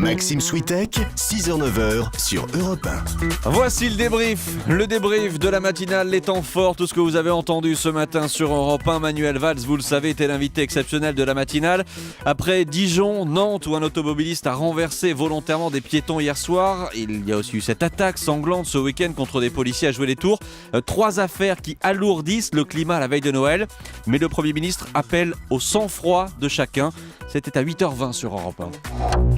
Maxime Switek, 6h-9h sur Europe 1. Voici le débrief de la matinale, les temps forts, tout ce que vous avez entendu ce matin sur Europe 1. Manuel Valls, vous le savez, était l'invité exceptionnel de la matinale. Après Dijon, Nantes, où un automobiliste a renversé volontairement des piétons hier soir, il y a aussi eu cette attaque sanglante ce week-end contre des policiers à jouer les tours. 3 affaires qui alourdissent le climat à la veille de Noël. Mais le Premier ministre appelle au sang-froid de chacun. C'était à 8h20 sur Europe 1.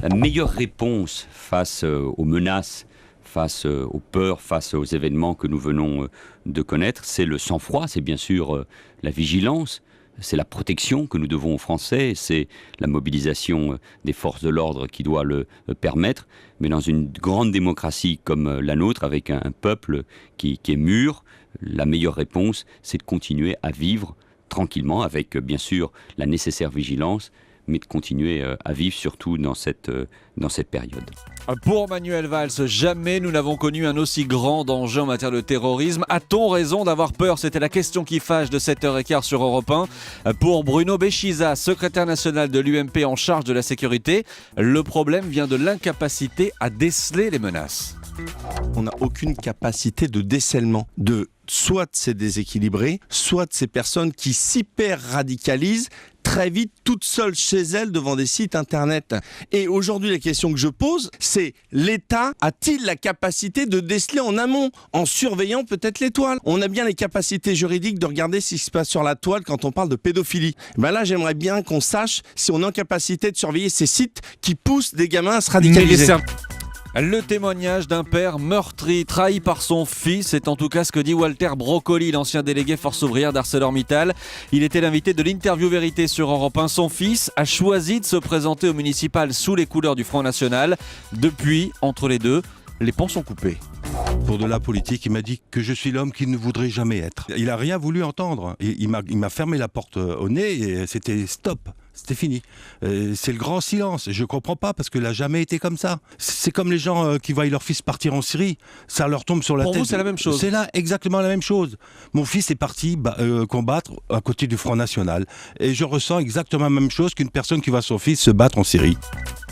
La meilleure réponse face aux menaces, face aux peurs, face aux événements que nous venons de connaître, c'est le sang-froid, c'est bien sûr la vigilance, c'est la protection que nous devons aux Français, c'est la mobilisation des forces de l'ordre qui doit le permettre. Mais dans une grande démocratie comme la nôtre, avec un peuple qui est mûr, la meilleure réponse, c'est de continuer à vivre tranquillement, avec bien sûr la nécessaire vigilance, mais de continuer à vivre surtout dans cette période. Pour Manuel Valls, jamais nous n'avons connu un aussi grand danger en matière de terrorisme. A-t-on raison d'avoir peur ? C'était la question qui fâche de 7h15 sur Europe 1. Pour Bruno Béchiza, secrétaire national de l'UMP en charge de la sécurité, le problème vient de l'incapacité à déceler les menaces. On n'a aucune capacité de décèlement soit de ces déséquilibrés, soit de ces personnes qui s'hyper-radicalisent très vite, toutes seules chez elles devant des sites internet. Et aujourd'hui, la question que je pose, c'est l'État a-t-il la capacité de déceler en amont, en surveillant peut-être les toiles ? On a bien les capacités juridiques de regarder ce qui se passe sur la toile quand on parle de pédophilie. Là, j'aimerais bien qu'on sache si on est en capacité de surveiller ces sites qui poussent des gamins à se radicaliser. Le témoignage d'un père meurtri, trahi par son fils, c'est en tout cas ce que dit Walter Broccoli, l'ancien délégué force ouvrière d'ArcelorMittal. Il était l'invité de l'interview vérité sur Europe 1. Son fils a choisi de se présenter au municipal sous les couleurs du Front National. Depuis, entre les deux, les ponts sont coupés. Pour de la politique, il m'a dit que je suis l'homme qu'il ne voudrait jamais être. Il n'a rien voulu entendre. Il m'a fermé la porte au nez et c'était stop. C'était fini. C'est le grand silence. Je ne comprends pas parce qu'il n'a jamais été comme ça. C'est comme les gens qui voient leur fils partir en Syrie. Ça leur tombe sur la tête. Pour vous, c'est la même chose. C'est là exactement la même chose. Mon fils est parti combattre à côté du Front National. Et je ressens exactement la même chose qu'une personne qui voit son fils se battre en Syrie.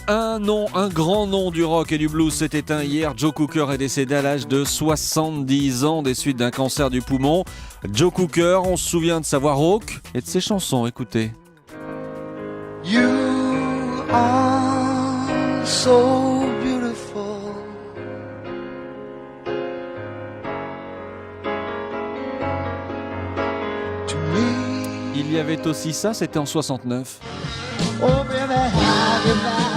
Un grand nom du rock et du blues s'est éteint hier. Joe Cooker est décédé à l'âge de 70 ans des suites d'un cancer du poumon. Joe Cooker, on se souvient de sa voix rauque et de ses chansons, écoutez. You are so beautiful. To me. Il y avait aussi ça, c'était en 69. Oh baby, how you lie.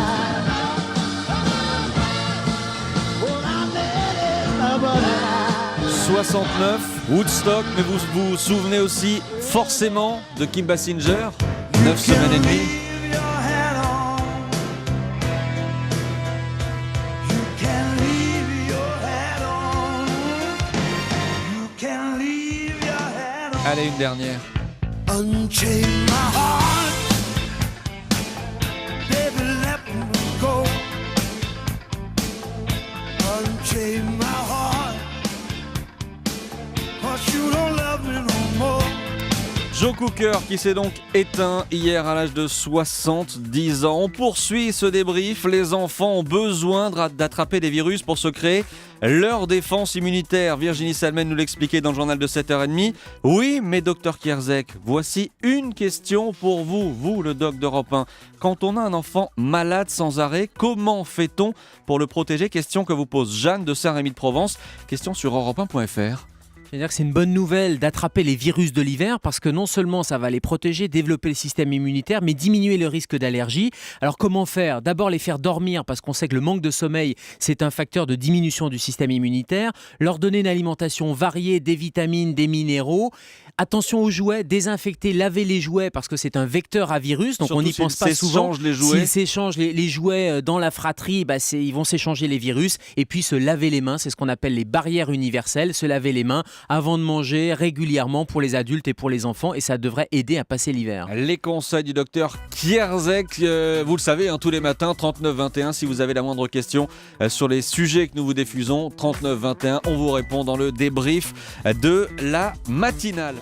69, Woodstock, mais vous vous souvenez aussi forcément de Kim Basinger, 9 semaines et demie. Allez, une dernière. Unchain my heart, baby, let me go. Unchain my heart, 'cause you don't love me no more. Joe Cooker qui s'est donc éteint hier à l'âge de 70 ans. On poursuit ce débrief. Les enfants ont besoin d'attraper des virus pour se créer leur défense immunitaire. Virginie Salmen nous l'expliquait dans le journal de 7h30. Oui, mais docteur Kierzek, voici une question pour vous, le doc d'Europe 1. Quand on a un enfant malade sans arrêt, comment fait-on pour le protéger ? Question que vous pose Jeanne de Saint-Rémy-de-Provence. Question sur europe1.fr. C'est-à-dire que c'est une bonne nouvelle d'attraper les virus de l'hiver parce que non seulement ça va les protéger, développer le système immunitaire, mais diminuer le risque d'allergie. Alors comment faire ? D'abord les faire dormir parce qu'on sait que le manque de sommeil, c'est un facteur de diminution du système immunitaire. Leur donner une alimentation variée, des vitamines, des minéraux. Attention aux jouets, désinfecter, laver les jouets parce que c'est un vecteur à virus, donc surtout on n'y pense pas souvent. S'ils s'échangent les jouets dans la fratrie, ils vont s'échanger les virus. Et puis se laver les mains, c'est ce qu'on appelle les barrières universelles, se laver les mains avant de manger régulièrement pour les adultes et pour les enfants, et ça devrait aider à passer l'hiver. Les conseils du docteur Kierzek, vous le savez, tous les matins, 3921, si vous avez la moindre question sur les sujets que nous vous diffusons, 3921, on vous répond dans le débrief de la matinale.